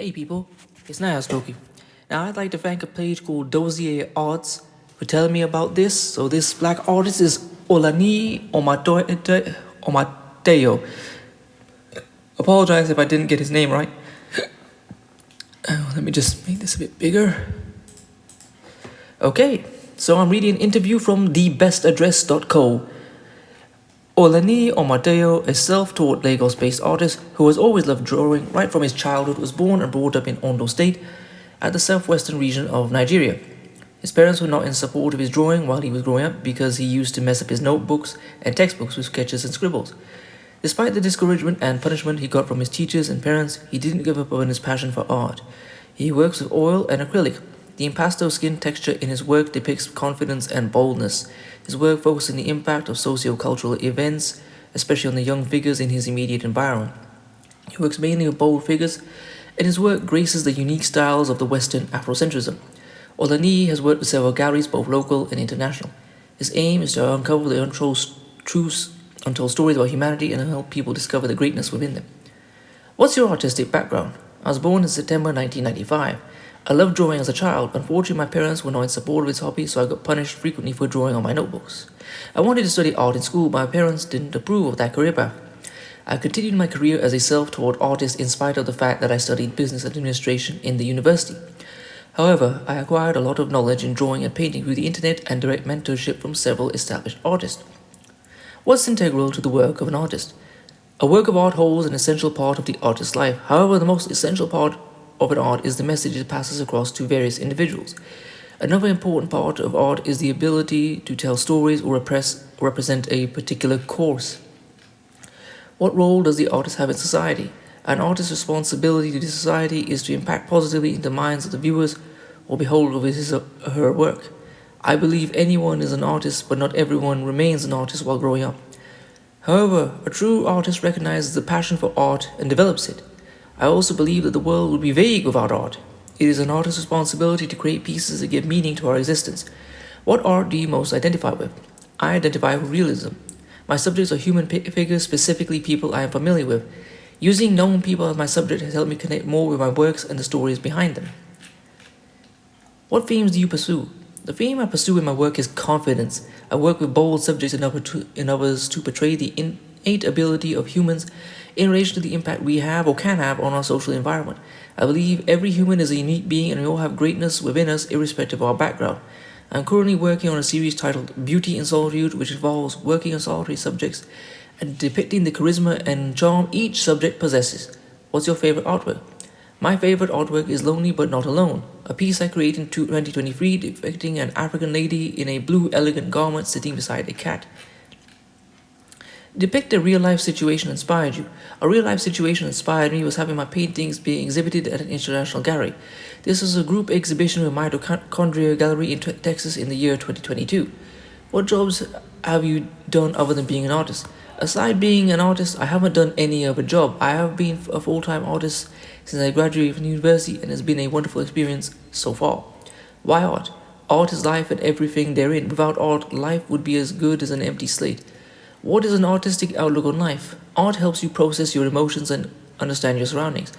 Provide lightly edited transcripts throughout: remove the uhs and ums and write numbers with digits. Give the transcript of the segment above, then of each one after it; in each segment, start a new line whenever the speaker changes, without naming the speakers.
Hey people, it's Naya Stokie. Now I'd like to thank a page called Dozier Arts for telling me about this. So this black artist is Olaniyi Omotayo. Apologize if I didn't get his name right. Let me just make this a bit bigger. Okay, so I'm reading an interview from thebestaddress.co. Olaniyi Omotayo, a self-taught Lagos-based artist who has always loved drawing right from his childhood, was born and brought up in Ondo State at the southwestern region of Nigeria. His parents were not in support of his drawing while he was growing up because he used to mess up his notebooks and textbooks with sketches and scribbles. Despite the discouragement and punishment he got from his teachers and parents, he didn't give up on his passion for art. He works with oil and acrylic. The impasto skin texture in his work depicts confidence and boldness. His work focuses on the impact of socio-cultural events, especially on the young figures in his immediate environment. He works mainly with bold figures, and his work graces the unique styles of the Western Afrocentrism. Olaniyi has worked with several galleries, both local and international. His aim is to uncover the untold stories about humanity and help people discover the greatness within them. What's your artistic background? I was born in September 1995. I loved drawing as a child. Unfortunately, my parents were not in support of this hobby, so I got punished frequently for drawing on my notebooks. I wanted to study art in school, but my parents didn't approve of that career path. I continued my career as a self-taught artist in spite of the fact that I studied business administration in the university. However, I acquired a lot of knowledge in drawing and painting through the internet and direct mentorship from several established artists. What's integral to the work of an artist? A work of art holds an essential part of the artist's life. However, the most essential part of an art is the message it passes across to various individuals. Another important part of art is the ability to tell stories or represent a particular cause. What role does the artist have in society? An artist's responsibility to the society is to impact positively in the minds of the viewers or beholder of his or her work. I believe anyone is an artist, but not everyone remains an artist while growing up. However, a true artist recognizes the passion for art and develops it. I also believe that the world would be vague without art. It is an artist's responsibility to create pieces that give meaning to our existence. What art do you most identify with? I identify with realism. My subjects are human figures, specifically people I am familiar with. Using known people as my subject has helped me connect more with my works and the stories behind them. What themes do you pursue? The theme I pursue in my work is confidence. I work with bold subjects in others to portray the innate ability of humans in relation to the impact we have or can have on our social environment. I believe every human is a unique being and we all have greatness within us irrespective of our background. I'm currently working on a series titled Beauty in Solitude, which involves working on solitary subjects and depicting the charisma and charm each subject possesses. What's your favorite artwork? My favorite artwork is Lonely But Not Alone, a piece I created in 2023 depicting an African lady in a blue elegant garment sitting beside a cat. Depict a real-life situation inspired you. A real-life situation inspired me was having my paintings being exhibited at an international gallery. This was a group exhibition with Mitochondria Gallery in Texas in the year 2022. What jobs have you done other than being an artist? Aside being an artist, I haven't done any other job. I have been a full-time artist since I graduated from university and it's been a wonderful experience so far. Why art? Art is life and everything therein. Without art, life would be as good as an empty slate. What is an artistic outlook on life? Art helps you process your emotions and understand your surroundings.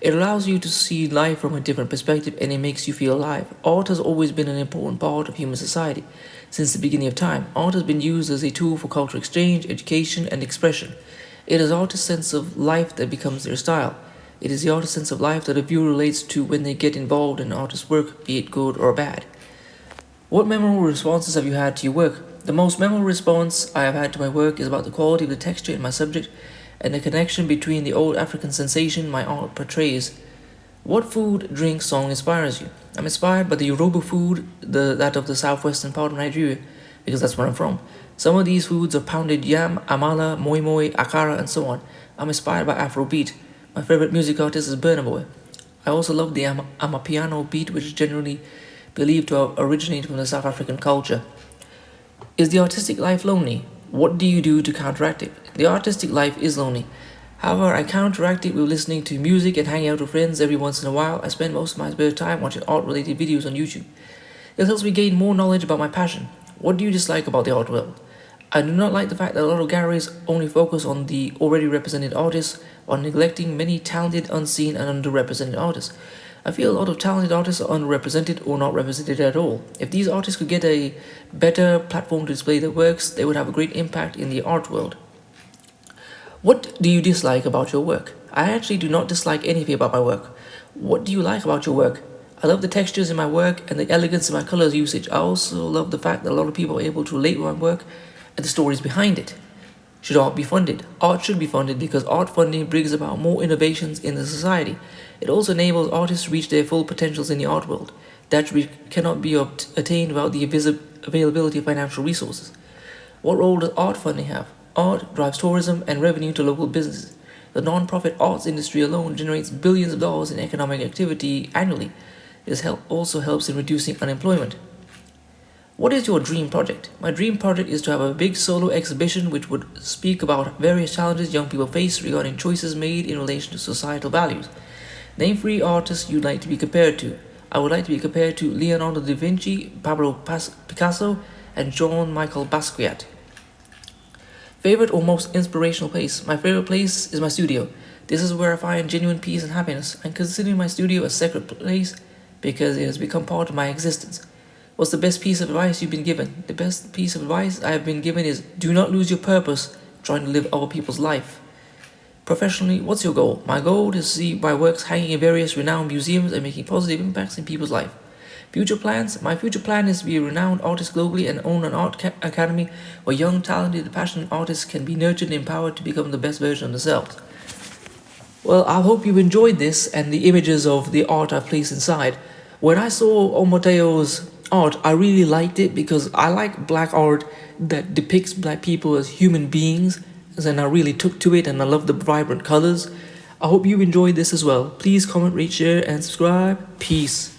It allows you to see life from a different perspective and it makes you feel alive. Art has always been an important part of human society. Since the beginning of time, art has been used as a tool for cultural exchange, education, and expression. It is artists' sense of life that becomes their style. It is the artist's sense of life that a viewer relates to when they get involved in an artist's work, be it good or bad. What memorable responses have you had to your work? The most memorable response I have had to my work is about the quality of the texture in my subject and the connection between the old African sensation my art portrays. What food, drink, song inspires you? I'm inspired by the Yoruba food, that of the southwestern part of Nigeria, because that's where I'm from. Some of these foods are pounded yam, amala, moi moi, akara, and so on. I'm inspired by Afrobeat. My favorite music artist is Burna Boy. I also love the Amapiano beat, which is generally believed to have originated from the South African culture. Is the artistic life lonely? What do you do to counteract it? The artistic life is lonely. However, I counteract it with listening to music and hanging out with friends every once in a while. I spend most of my spare time watching art-related videos on YouTube. It helps me gain more knowledge about my passion. What do you dislike about the art world? I do not like the fact that a lot of galleries only focus on the already represented artists while neglecting many talented, unseen, and underrepresented artists. I feel a lot of talented artists are underrepresented or not represented at all. If these artists could get a better platform to display their works, they would have a great impact in the art world. What do you dislike about your work? I actually do not dislike anything about my work. What do you like about your work? I love the textures in my work and the elegance in my colors usage. I also love the fact that a lot of people are able to relate with my work and the stories behind it. Should art be funded? Art should be funded because art funding brings about more innovations in the society. It also enables artists to reach their full potentials in the art world that cannot be attained without the availability of financial resources. What role does art funding have? Art drives tourism and revenue to local businesses. The non-profit arts industry alone generates billions of dollars in economic activity annually. This also helps in reducing unemployment. What is your dream project? My dream project is to have a big solo exhibition which would speak about various challenges young people face regarding choices made in relation to societal values. Name three artists you'd like to be compared to. I would like to be compared to Leonardo da Vinci, Pablo Picasso, and Jean Michel Basquiat. Favorite or most inspirational place? My favorite place is my studio. This is where I find genuine peace and happiness. I'm considering my studio a sacred place because it has become part of my existence. What's the best piece of advice you've been given? The best piece of advice I have been given is do not lose your purpose trying to live other people's life. Professionally, what's your goal? My goal is to see my works hanging in various renowned museums and making positive impacts in people's life. Future plans? My future plan is to be a renowned artist globally and own an art academy where young, talented, passionate artists can be nurtured and empowered to become the best version of themselves. Well, I hope you enjoyed this and the images of the art I've placed inside. When I saw Omotayo's art, I really liked it because I like black art that depicts black people as human beings, and I really took to it and I love the vibrant colors. I hope you enjoyed this as well. Please comment, rate, share, and subscribe. Peace.